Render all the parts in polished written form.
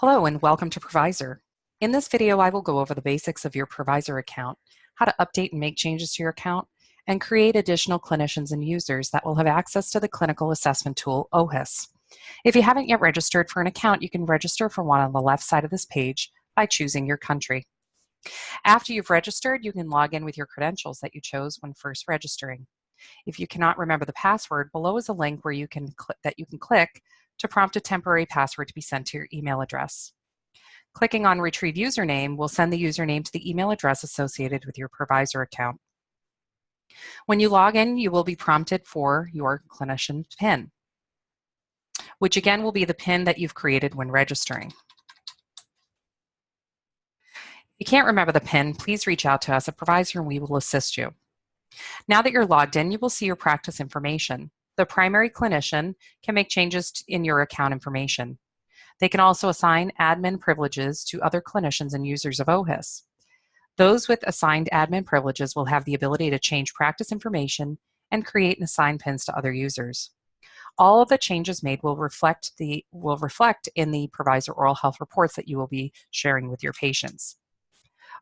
Hello and welcome to PreViser. In this video, I will go over the basics of your PreViser account, how to update and make changes to your account, and create additional clinicians and users that will have access to the clinical assessment tool, OHIS. If you haven't yet registered for an account, you can register for one on the left side of this page by choosing your country. After you've registered, you can log in with your credentials that you chose when first registering. If you cannot remember the password, below is a link where you can click to prompt a temporary password to be sent to your email address. Clicking on Retrieve Username will send the username to the email address associated with your PreViser account. When you log in, you will be prompted for your clinician PIN, which again will be the PIN that you've created when registering. If you can't remember the PIN, please reach out to us at PreViser and we will assist you. Now that you're logged in, you will see your practice information. The primary clinician can make changes in your account information. They can also assign admin privileges to other clinicians and users of OHIS. Those with assigned admin privileges will have the ability to change practice information and create and assign PINs to other users. All of the changes made will reflect in the PreViser oral health reports that you will be sharing with your patients.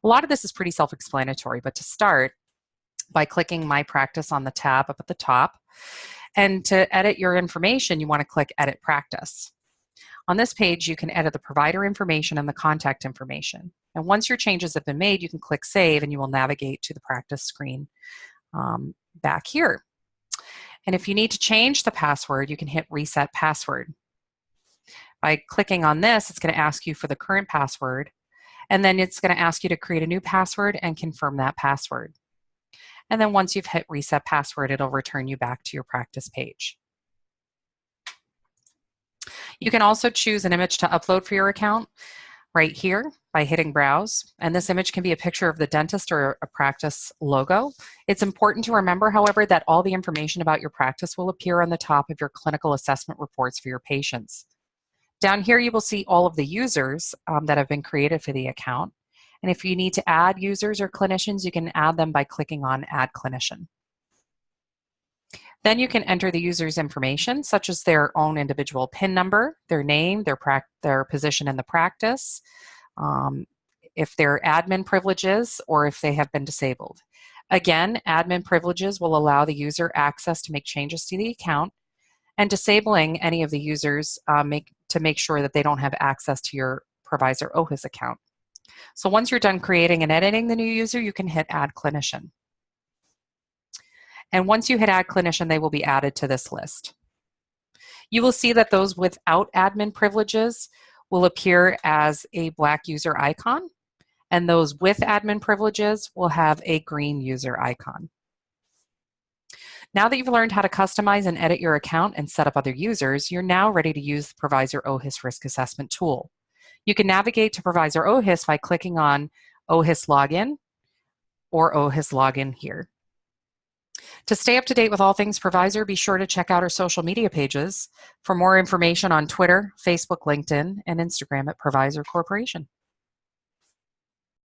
A lot of this is pretty self-explanatory, but to start, by clicking My Practice on the tab up at the top, and to edit your information, you want to click Edit Practice. On this page, you can edit the provider information and the contact information. And once your changes have been made, you can click Save and you will navigate to the practice screen back here. And if you need to change the password, you can hit Reset Password. By clicking on this, it's going to ask you for the current password, and then it's going to ask you to create a new password and confirm that password. And then once you've hit Reset Password, it'll return you back to your practice page. You can also choose an image to upload for your account right here by hitting Browse. And this image can be a picture of the dentist or a practice logo. It's important to remember, however, that all the information about your practice will appear on the top of your clinical assessment reports for your patients. Down here, you will see all of the users that have been created for the account. And if you need to add users or clinicians, you can add them by clicking on Add Clinician. Then you can enter the user's information, such as their own individual PIN number, their name, their position in the practice, if they're admin privileges, or if they have been disabled. Again, admin privileges will allow the user access to make changes to the account, and disabling any of the users to make sure that they don't have access to your PreViser OHIS account. So once you're done creating and editing the new user, you can hit Add Clinician. And once you hit Add Clinician, they will be added to this list. You will see that those without admin privileges will appear as a black user icon, and those with admin privileges will have a green user icon. Now that you've learned how to customize and edit your account and set up other users, you're now ready to use the PreViser OHIS Risk Assessment tool. You can navigate to PreViser OHIS by clicking on OHIS Login or OHIS Login here. To stay up to date with all things PreViser, be sure to check out our social media pages for more information on Twitter, Facebook, LinkedIn, and Instagram at PreViser Corporation.